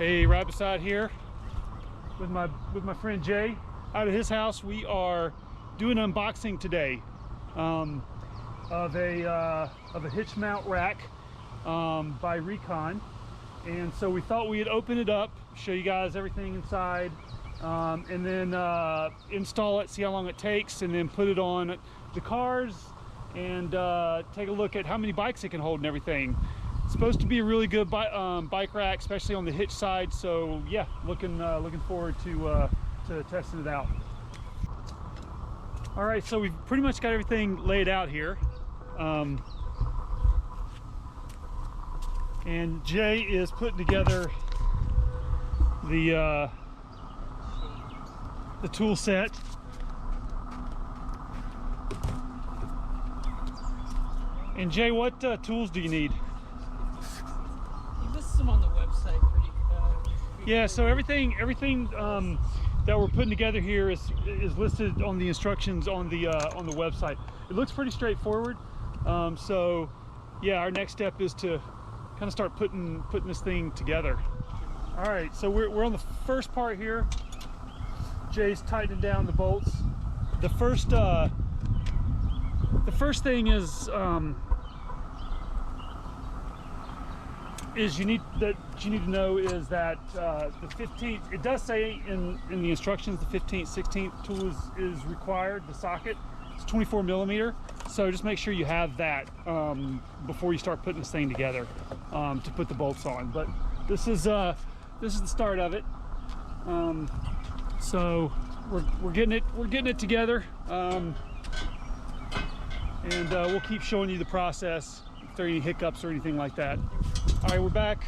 Hey, right beside here with my friend Jay out of his house. We are doing an unboxing today of a hitch mount rack by Recon, and so we thought we'd open it up, show you guys everything inside, and then install it, see how long it takes, and then put it on the cars and take a look at how many bikes it can hold and everything. It's supposed to be a really good bike rack, especially on the hitch side. So yeah, looking forward to testing it out. All right, so we've pretty much got everything laid out here, and Jay is putting together the tool set. And Jay, what tools do you need? Them on the website pretty yeah, so everything that we're putting together here is listed on the instructions on the website. It looks pretty straightforward. So yeah, our next step is to kind of start putting this thing together. All right, so we're on the first part here. Jay's tightening down the bolts. The first thing is you need to know is that the 15th, it does say in the instructions the 15th 16th tool is required. The socket, it's 24 millimeter, so just make sure you have that before you start putting this thing together to put the bolts on. But this is the start of it. So we're getting it together, and we'll keep showing you the process if there are any hiccups or anything like that. All right, we're back.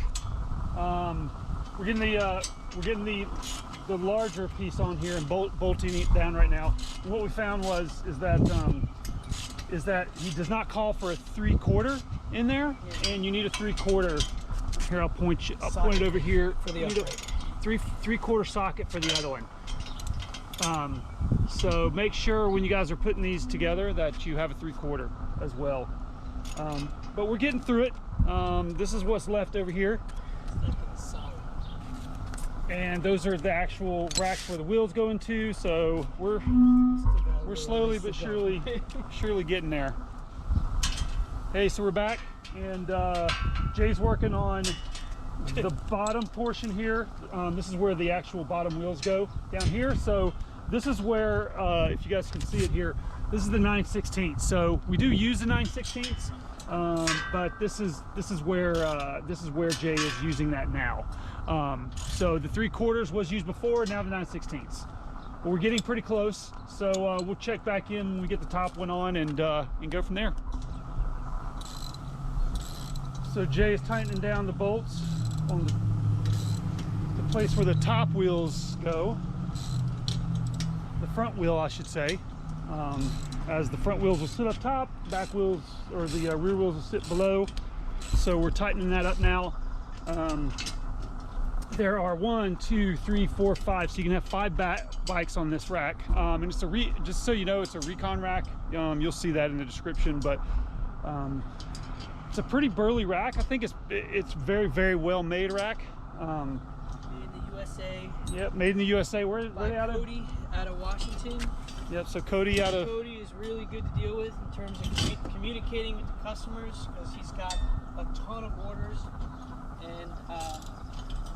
We're getting the larger piece on here and bolting it down right now. And what we found is that he does not call for a 3/4 in there, and you need a 3/4. Here, I'll point it over here for the upright. 3/4 socket for the other one. So make sure when you guys are putting these together that you have a 3/4 as well. But we're getting through it. This is what's left over here, and those are the actual racks where the wheels go into. So we're slowly but surely getting there. Hey, so we're back, and Jay's working on the bottom portion here. This is where the actual bottom wheels go down here. So this is where, if you guys can see it here, this is the 9/16. So we do use the 9/16. But this is where Jay is using that now. So the 3/4 was used before, now the 9/16. But we're getting pretty close, so we'll check back in when we get the top one on and go from there. So Jay is tightening down the bolts on the place where the top wheels go, the front wheel I should say. As the front wheels will sit up top, back wheels or the rear wheels will sit below. So we're tightening that up now. There are 1, 2, 3, 4, 5. So you can have 5 bikes on this rack. And it's just so you know, it's a Recon rack. You'll see that in the description, but it's a pretty burly rack. I think it's very, very well made rack. Made in the USA. Yep, made in the USA. Where are they out of? Cody out of Washington. Yep, so Cody is really good to deal with in terms of communicating with the customers, because he's got a ton of orders, and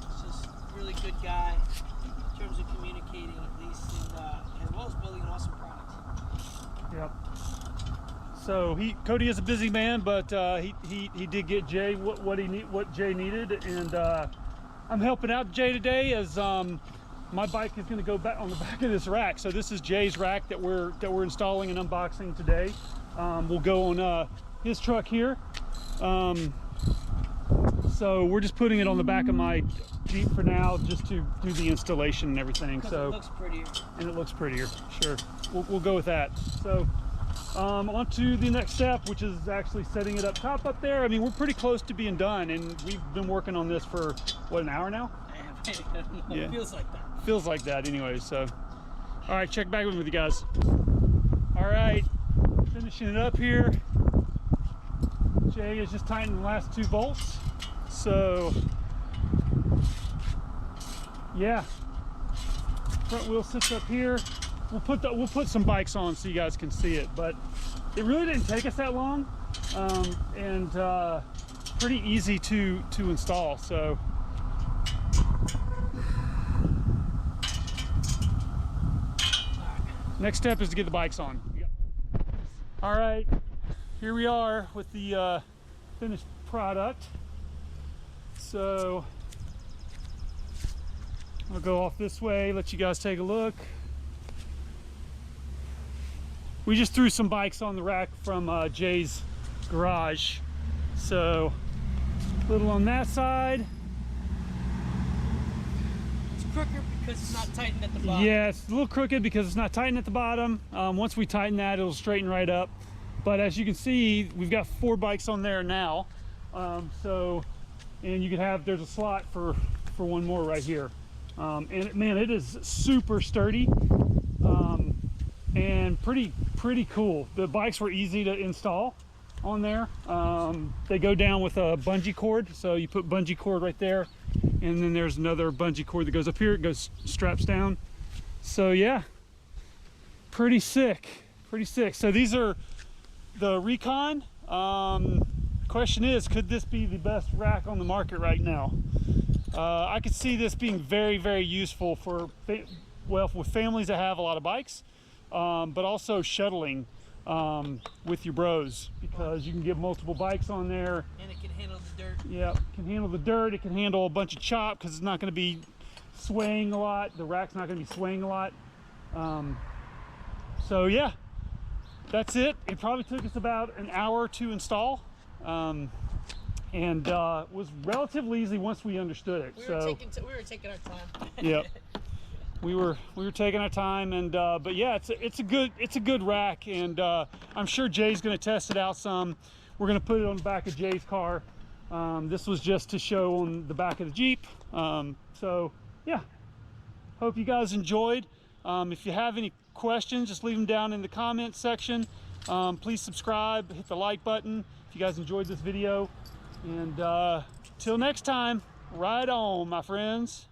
he's just a really good guy in terms of communicating, at least, and as well as building an awesome product. Yep. So Cody is a busy man, but he did get Jay what Jay needed, and I'm helping out Jay today as my bike is going to go back on the back of this rack. So this is Jay's rack that we're installing and unboxing today. We'll go on his truck here. So we're just putting it on the back of my Jeep for now, just to do the installation and everything. So it looks prettier. And it looks prettier. Sure, we'll go with that. So on to the next step, which is actually setting it up top up there. I mean, we're pretty close to being done, and we've been working on this for what, an hour now? Yeah. It feels like that. Feels like that anyway. So all right, check back with you guys. All right, finishing it up here. Jay is just tightening the last 2 bolts. So Yeah. Front wheel sits up here. We'll put some bikes on so you guys can see it, but it really didn't take us that long, and pretty easy to install. So next step is to get the bikes on. All right, here we are with the finished product. So I'll go off this way, let you guys take a look. We just threw some bikes on the rack from Jay's garage. So a little on that side. It's crooked because it's not tightened at the bottom. Yeah, it's a little crooked because it's not tightened at the bottom. Once we tighten that, it'll straighten right up. But as you can see, we've got 4 bikes on there now. And you could have, there's a slot for one more right here. And man, it is super sturdy. And pretty cool. The bikes were easy to install on there. They go down with a bungee cord, so you put bungee cord right there, and then there's another bungee cord that goes up here. It goes straps down. So yeah, pretty sick. So these are the Recon. Question is, could this be the best rack on the market right now? I could see this being very useful for with families that have a lot of bikes. But also shuttling with your bros, because you can get multiple bikes on there. And it can handle the dirt. Yeah, it can handle the dirt. It can handle a bunch of chop because it's not going to be swaying a lot. The rack's not going to be swaying a lot. So yeah, that's it. It probably took us about an hour to install, and was relatively easy once we understood it. We were taking our time. Yep. We were taking our time, and but yeah, it's a good rack, and I'm sure Jay's going to test it out some. We're going to put it on the back of Jay's car. This was just to show on the back of the Jeep. So yeah, hope you guys enjoyed. If you have any questions, just leave them down in the comment section. Please subscribe, hit the like button if you guys enjoyed this video, and till next time, ride on, my friends.